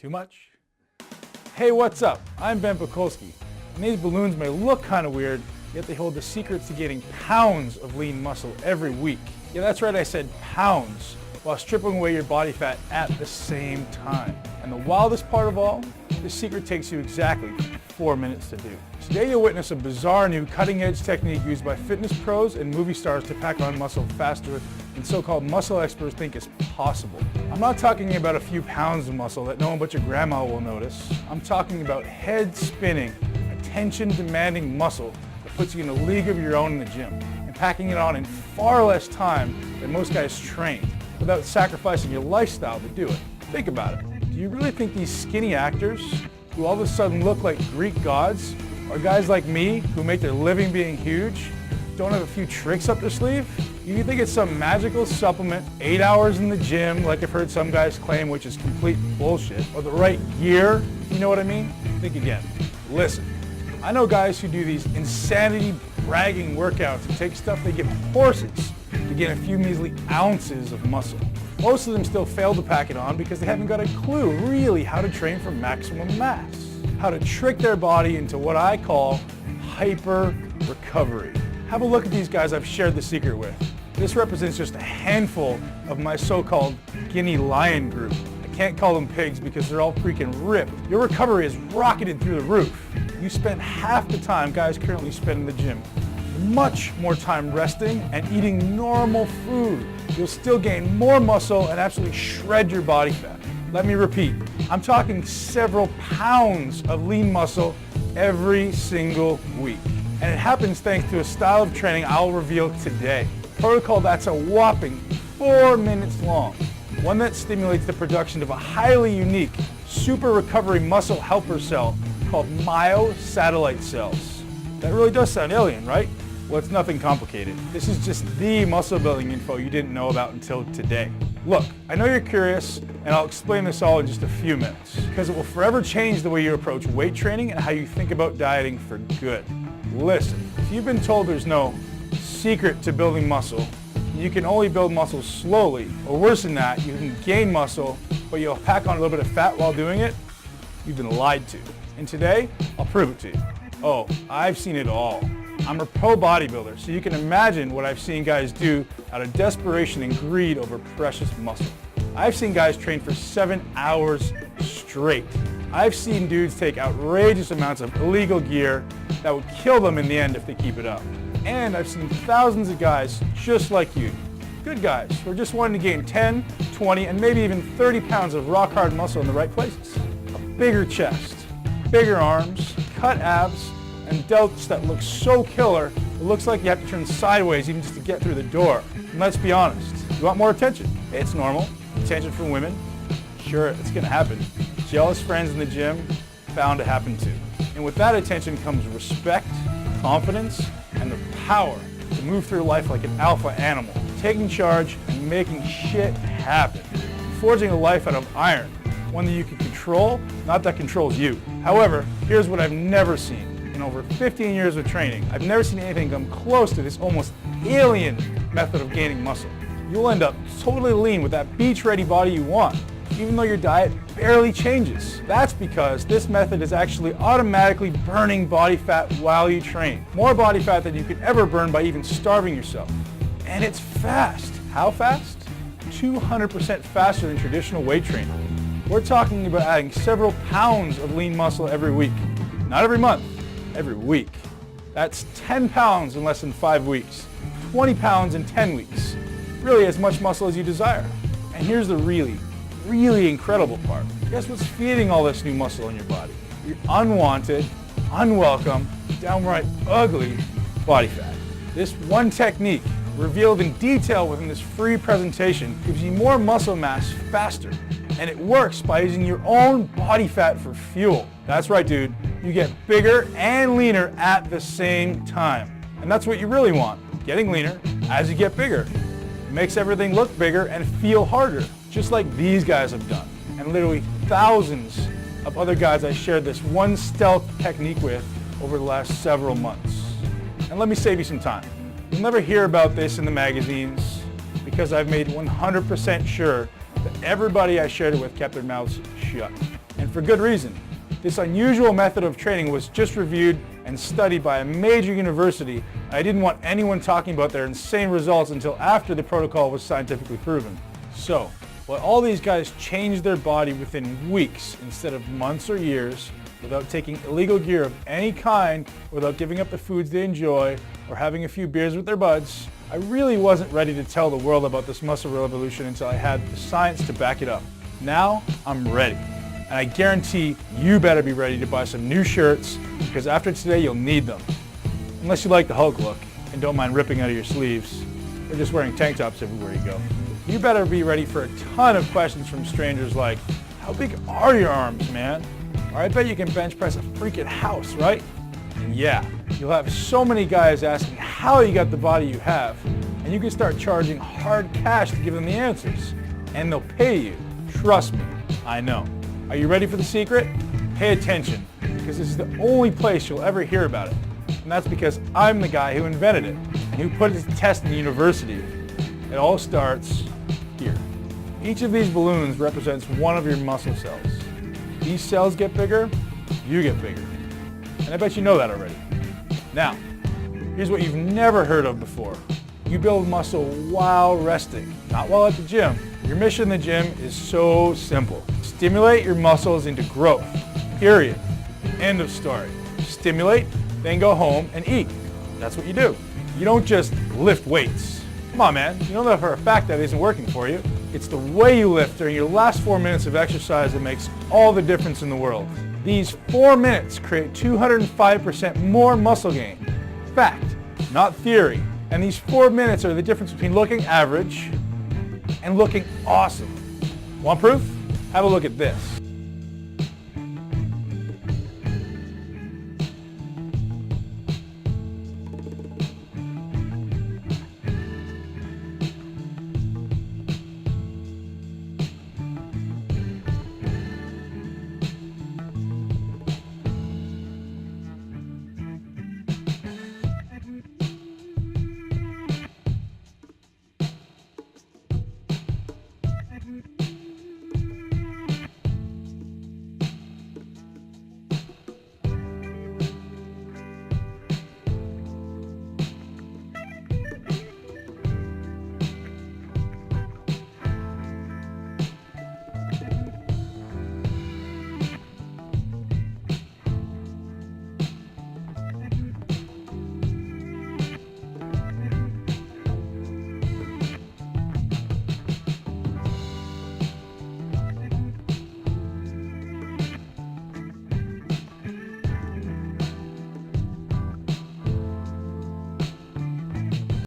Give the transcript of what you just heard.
Too much? Hey, what's up? I'm Ben Pekulski, and these balloons may look kind of weird, yet they hold the secret to gaining pounds of lean muscle every week. Yeah, that's right, I said pounds, while stripping away your body fat at the same time. And the wildest part of all, this secret takes you exactly 4 minutes to do. Today you'll witness a bizarre new cutting-edge technique used by fitness pros and movie stars to pack on muscle faster than so-called muscle experts think is possible. I'm not talking about a few pounds of muscle that no one but your grandma will notice. I'm talking about head-spinning, attention-demanding muscle that puts you in a league of your own in the gym, and packing it on in far less time than most guys trained, without sacrificing your lifestyle to do it. Think about it. Do you really think these skinny actors, who all of a sudden look like Greek gods, are guys like me, who make their living being huge, don't have a few tricks up their sleeve? Do you think it's some magical supplement, 8 hours in the gym, like I've heard some guys claim, which is complete bullshit, or the right gear, you know what I mean? Think again. Listen, I know guys who do these insanity bragging workouts and take stuff they give horses to gain a few measly ounces of muscle. Most of them still fail to pack it on because they haven't got a clue really how to train for maximum mass, how to trick their body into what I call hyper recovery. Have a look at these guys I've shared the secret with. This represents just a handful of my so-called guinea lion group. I can't call them pigs because they're all freaking ripped. Your recovery is rocketed through the roof. You spend half the time guys currently spend in the gym. Much more time resting and eating normal food. You'll still gain more muscle and absolutely shred your body fat. Let me repeat, I'm talking several pounds of lean muscle every single week. And it happens thanks to a style of training I'll reveal today. A protocol that's a whopping 4 minutes long. One that stimulates the production of a highly unique super recovery muscle helper cell called myosatellite cells. That really does sound alien, right? Well, it's nothing complicated. This is just the muscle building info you didn't know about until today. Look, I know you're curious, and I'll explain this all in just a few minutes, because it will forever change the way you approach weight training and how you think about dieting for good. Listen, if you've been told there's no secret to building muscle, you can only build muscle slowly, or worse than that, you can gain muscle, but you'll pack on a little bit of fat while doing it, you've been lied to. And today, I'll prove it to you. Oh, I've seen it all. I'm a pro bodybuilder, so you can imagine what I've seen guys do out of desperation and greed over precious muscle. I've seen guys train for 7 hours straight. I've seen dudes take outrageous amounts of illegal gear that would kill them in the end if they keep it up. And I've seen thousands of guys just like you, good guys, who are just wanting to gain 10, 20, and maybe even 30 pounds of rock hard muscle in the right places. A bigger chest, bigger arms, cut abs, and delts that look so killer, it looks like you have to turn sideways even just to get through the door. And let's be honest, you want more attention? It's normal. Attention from women? Sure, it's gonna happen. Jealous friends in the gym? Bound to happen too. And with that attention comes respect, confidence, and the power to move through life like an alpha animal, taking charge and making shit happen. Forging a life out of iron, one that you can control, not that controls you. However, here's what I've never seen. In over 15 years of training, I've never seen anything come close to this almost alien method of gaining muscle. You'll end up totally lean with that beach-ready body you want, even though your diet barely changes. That's because this method is actually automatically burning body fat while you train. More body fat than you could ever burn by even starving yourself. And it's fast. How fast? 200% faster than traditional weight training. We're talking about adding several pounds of lean muscle every week. Not every month. Every week. That's 10 pounds in less than 5 weeks, 20 pounds in 10 weeks. Really as much muscle as you desire. And here's the really incredible part. Guess what's feeding all this new muscle in your body? Your unwanted, unwelcome, downright ugly body fat. This one technique, revealed in detail within this free presentation, gives you more muscle mass faster. And it works by using your own body fat for fuel. That's right, dude. You get bigger and leaner at the same time. And that's what you really want, getting leaner as you get bigger. It makes everything look bigger and feel harder, just like these guys have done. And literally thousands of other guys I shared this one stealth technique with over the last several months. And let me save you some time. You'll never hear about this in the magazines because I've made 100% sure that everybody I shared it with kept their mouths shut. and for good reason. This unusual method of training was just reviewed and studied by a major university, and I didn't want anyone talking about their insane results until after the protocol was scientifically proven. So, while all these guys changed their body within weeks instead of months or years, without taking illegal gear of any kind, without giving up the foods they enjoy, or having a few beers with their buds, I really wasn't ready to tell the world about this muscle revolution until I had the science to back it up. Now, I'm ready. And I guarantee you better be ready to buy some new shirts, because after today you'll need them. Unless you like the Hulk look and don't mind ripping out of your sleeves, or just wearing tank tops everywhere you go. You better be ready for a ton of questions from strangers like, how big are your arms, man? Or I bet you can bench press a freaking house, right? And yeah, you'll have so many guys asking how you got the body you have, and you can start charging hard cash to give them the answers. And they'll pay you. Trust me, I know. Are you ready for the secret? Pay attention, because this is the only place you'll ever hear about it. And that's because I'm the guy who invented it, and who put it to test in the university. It all starts here. Each of these balloons represents one of your muscle cells. These cells get bigger, you get bigger. And I bet you know that already. Now, here's what you've never heard of before. You build muscle while resting, not while at the gym. Your mission in the gym is so simple. Stimulate your muscles into growth, period. End of story. Stimulate, then go home and eat. That's what you do. You don't just lift weights. Come on, man. You know that for a fact that isn't working for you. It's the way you lift during your last 4 minutes of exercise that makes all the difference in the world. These 4 minutes create 205% more muscle gain. Fact, not theory. And these 4 minutes are the difference between looking average and looking awesome. Want proof? Have a look at this.